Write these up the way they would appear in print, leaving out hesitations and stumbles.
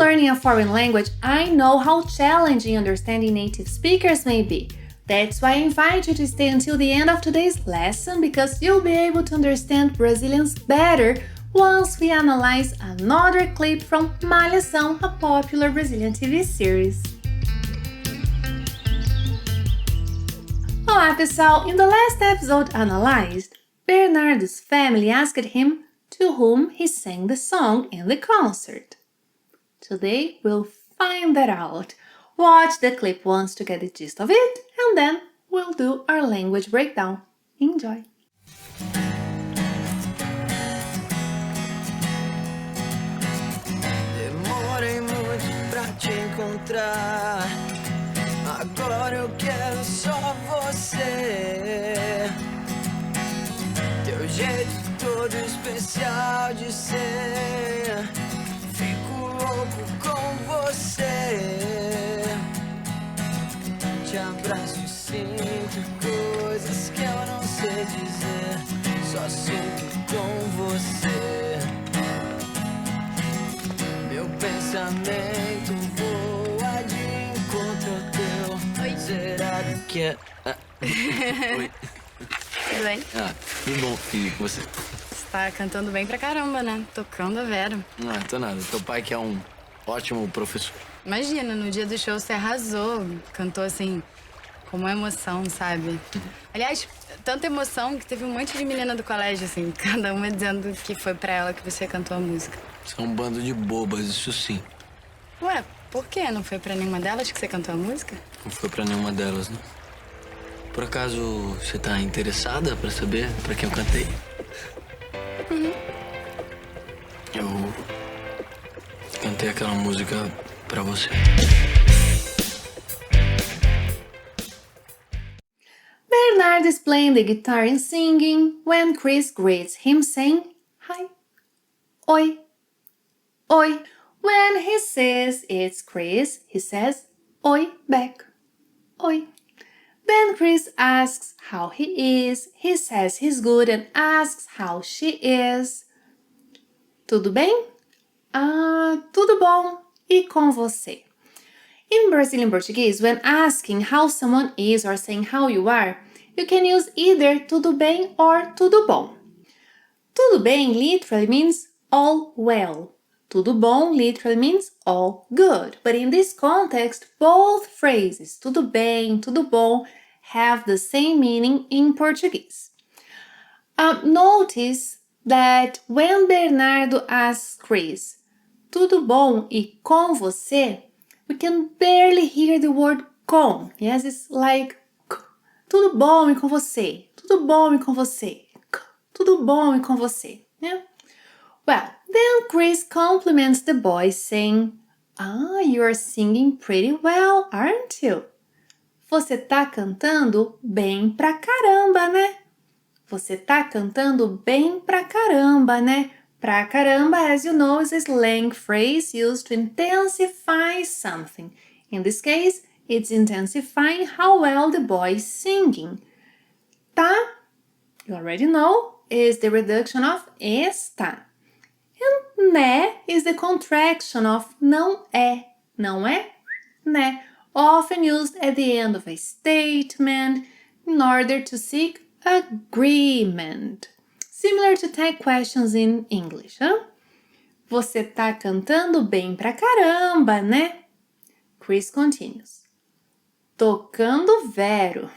learning a foreign language, I know how challenging understanding native speakers may be. That's why I invite you to stay until the end of today's lesson because you'll be able to understand Brazilians better once we analyze another clip from Malhação, a popular Brazilian TV series. Olá pessoal, in the last episode analyzed, Bernardo's family asked him to whom he sang the song in the concert. Today we'll find that out. Watch the clip once to get the gist of it, and then we'll do our language breakdown. Enjoy! Demorei muito pra te encontrar. Agora eu quero só você. Teu jeito todo especial de ser. Fico louco com você. Te abraço e sinto coisas que eu não sei dizer. Só sinto com você. Meu pensamento voa de encontro ao teu. Oi. Será que é... Oi. Tudo bem? Tudo bom, e você? Você tá cantando bem pra caramba, né? Tocando a Vera. Não, tô nada. Teu pai que é um ótimo professor. Imagina, no dia do show você arrasou. Cantou assim, com uma emoção, sabe? Aliás, tanta emoção que teve um monte de menina do colégio, assim, cada uma dizendo que foi pra ela que você cantou a música. Você é um bando de bobas, isso sim. Ué, por quê? Não foi pra nenhuma delas que você cantou a música? Não foi pra nenhuma delas, né? Por acaso você tá interessada pra saber pra quem eu cantei? Uhum. Eu cantei aquela música pra você. Bernardo is playing the guitar and singing when Chris greets him saying, "Hi." Oi. Oi. When he says it's Chris, he says, "Oi" back. Oi. Then Chris asks how he is, he says he's good and asks how she is. Tudo bem? Tudo bom. E com você? In Brazilian Portuguese, when asking how someone is or saying how you are, you can use either tudo bem or tudo bom. Tudo bem literally means all well. Tudo bom literally means all good. But in this context, both phrases, tudo bem, tudo bom, have the same meaning in Portuguese. Notice that when Bernardo asks Chris, tudo bom e com você, we can barely hear the word com. Yes, it's like tudo bom e com você, tudo bom e com você, tudo bom e com você. Yeah? Well, then Chris compliments the boy saying, you are singing pretty well, aren't you? Você tá cantando bem pra caramba, né? Você tá cantando bem pra caramba, né? Pra caramba, as you know, is a slang phrase used to intensify something. In this case, it's intensifying how well the boy is singing. Tá, you already know, is the reduction of está. And né is the contraction of não é. Não é? Né. Often used at the end of a statement in order to seek agreement. Similar to tag questions in English, huh? Você tá cantando bem pra caramba, né? Chris continues. Tocando vero.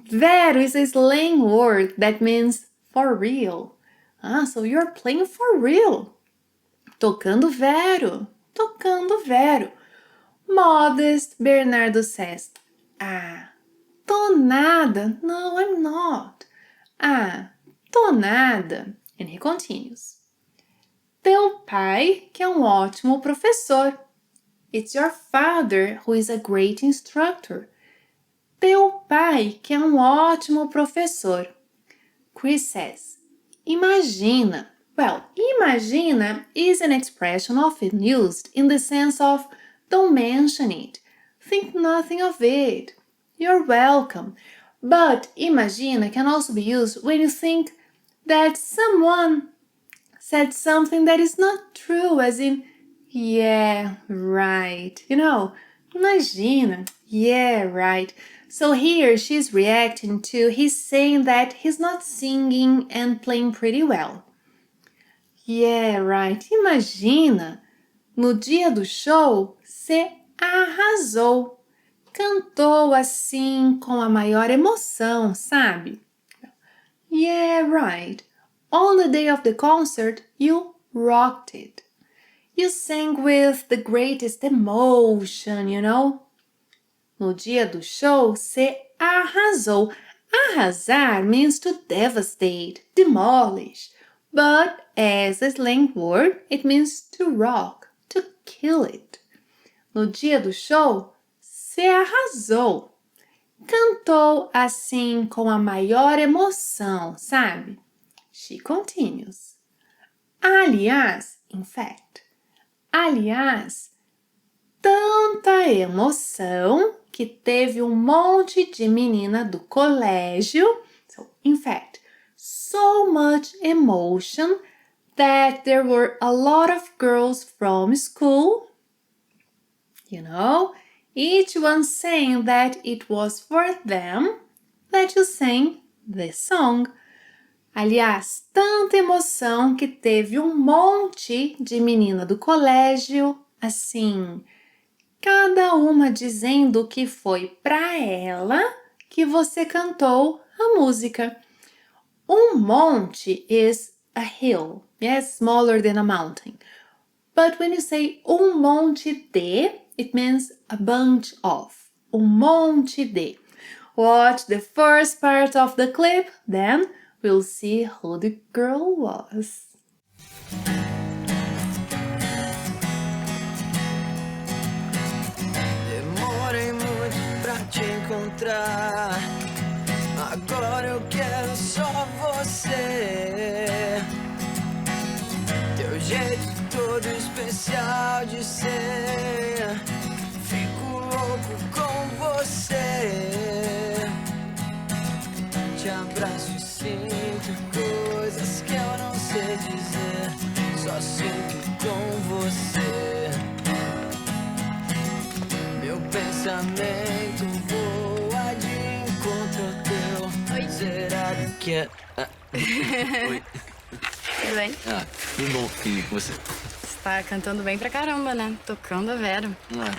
Vero is a slang word that means for real. So you're playing for real. Tocando vero. Tocando vero. Modest, Bernardo says, tô nada. No, I'm not. Tô nada. And he continues. Teu pai, que é um ótimo professor. It's your father who is a great instructor. Teu pai, que é um ótimo professor. Chris says, imagina. Well, imagina is an expression often used in the sense of don't mention it. Think nothing of it. You're welcome. But imagina can also be used when you think that someone said something that is not true, as in, Yeah, right. Imagina. Yeah, right. So here she's reacting to he's saying that he's not singing and playing pretty well. Yeah, right. Imagina. No dia do show, você arrasou. Cantou assim com a maior emoção, sabe? Yeah, right. On the day of the concert, you rocked it. You sang with the greatest emotion, No dia do show, você arrasou. Arrasar means to devastate, demolish. But as a slang word, it means to rock, to kill it. No dia do show, você arrasou. Cantou assim com a maior emoção, sabe? She continues. Aliás, in fact. Aliás, tanta emoção que teve um monte de menina do colégio. So, in fact, so much emotion that there were a lot of girls from school, each one saying that it was for them that you sang this song. Aliás, tanta emoção que teve um monte de menina do colégio, assim, cada uma dizendo que foi para ela que você cantou a música. Um monte is a hill, yes, smaller than a mountain. But when you say monte de, it means a bunch of. Monte de. Watch the first part of the clip, then we'll see who the girl was. Demorei muito pra te encontrar. Agora eu quero só você. Teu jeito todo especial de ser. Fico louco com você. Te abraço e sinto coisas que eu não sei dizer. Só sinto com você. Meu pensamento voa de encontro ao teu. Oi. Será que é... Oi. Tudo bem? Tudo bom, filho, com você? Você tá cantando bem pra caramba, né? Tocando a Vera.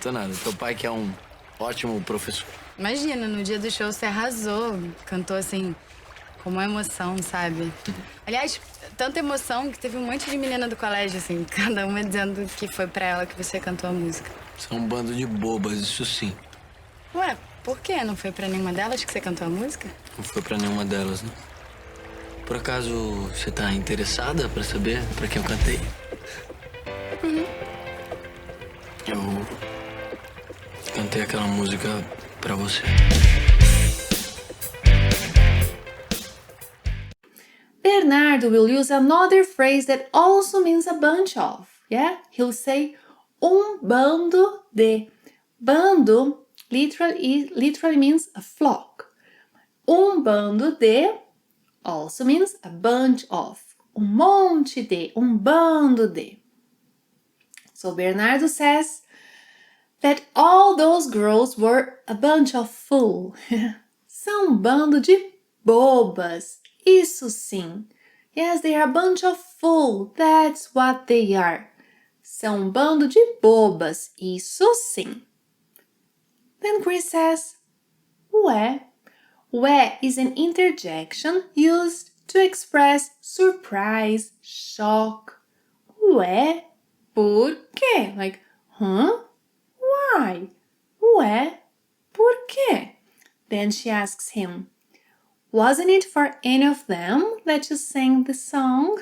Tô nada. Teu pai que é um ótimo professor. Imagina, no dia do show você arrasou. Cantou assim, com uma emoção, sabe? Aliás, tanta emoção que teve um monte de menina do colégio, assim, cada uma dizendo que foi pra ela que você cantou a música. Você é um bando de bobas, isso sim. Ué, por quê? Não foi pra nenhuma delas que você cantou a música? Não foi pra nenhuma delas, né? Por acaso você tá interessada pra saber pra quem eu cantei? Eu cantei aquela música pra você. Bernardo will use another phrase that also means a bunch of. Yeah? He'll say bando de. Bando literally means a flock. Bando de also means a bunch of. Monte de, bando de. So Bernardo says that all those girls were a bunch of fools. São bando de bobas. Isso sim. Yes, they are a bunch of fools. That's what they are. São bando de bobas. Isso sim. Then Chris says, ué. Ué is an interjection used to express surprise, shock. Ué? Por quê? Like, huh? Why? Ué? Por quê? Then she asks him, wasn't it for any of them that you sang the song?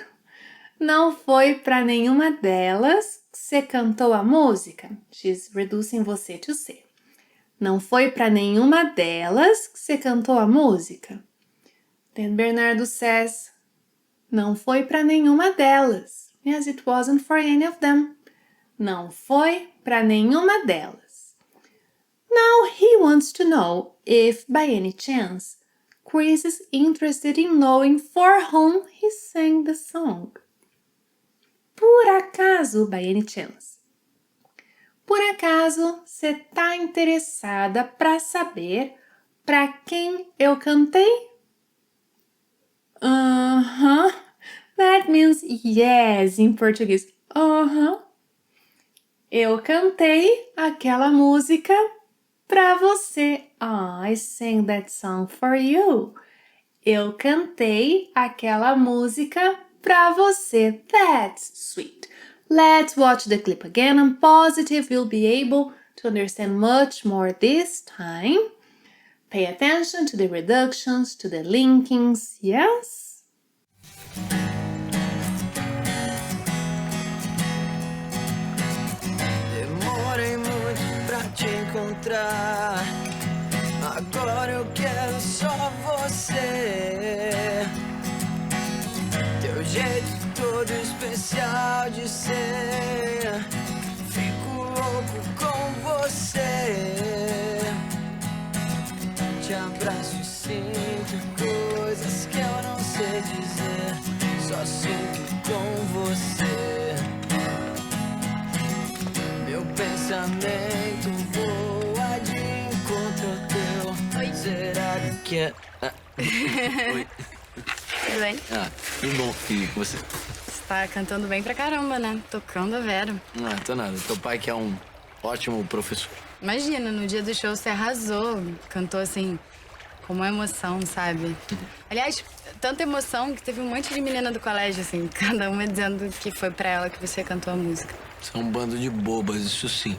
Não foi para nenhuma delas que você cantou a música? She's reducing você to say. Não foi para nenhuma delas que você cantou a música? Then Bernardo says, não foi para nenhuma delas. Yes, it wasn't for any of them. Não foi para nenhuma delas. Now he wants to know if, by any chance, Chris is interested in knowing for whom he sang the song. Por acaso, by any chance. Por acaso você tá interessada para saber para quem eu cantei? That means yes em português. Eu cantei aquela música pra você. I sang that song for you. Eu cantei aquela música pra você. That's sweet. Let's watch the clip again. I'm positive you'll be able to understand much more this time. Pay attention to the reductions, to the linkings, yes? Demorei muito pra te encontrar. Agora eu quero só você. Teu jeito todo especial de ser. Fico louco com você. Te abraço e sinto coisas que eu não sei dizer. Só sinto com você. Meu pensamento voa de encontro ao teu. Oi. Será que é... Oi. Tudo bem? Tudo bom, filho, com você? Você tá cantando bem pra caramba, né? Tocando a Vera. Tô nada. Teu pai que é um ótimo professor. Imagina, no dia do show você arrasou. Cantou assim, com uma emoção, sabe? Aliás, tanta emoção que teve um monte de menina do colégio, assim, cada uma dizendo que foi pra ela que você cantou a música. Você é um bando de bobas, isso sim.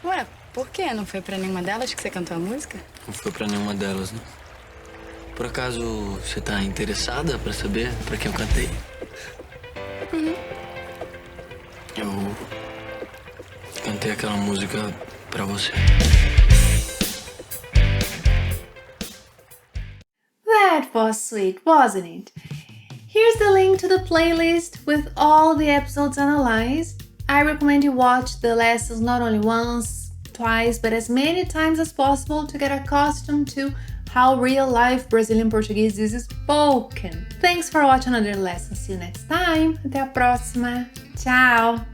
Ué, por quê? Não foi pra nenhuma delas que você cantou a música? Não foi pra nenhuma delas, né? Por acaso você tá interessada pra saber pra quem eu cantei? Eu cantei aquela música pra você. That was sweet, wasn't it? Here's the link to the playlist with all the episodes analyzed. I recommend you watch the lessons not only once, twice, but as many times as possible to get accustomed to how real-life Brazilian Portuguese is spoken. Thanks for watching another lesson. See you next time. Até a próxima. Tchau!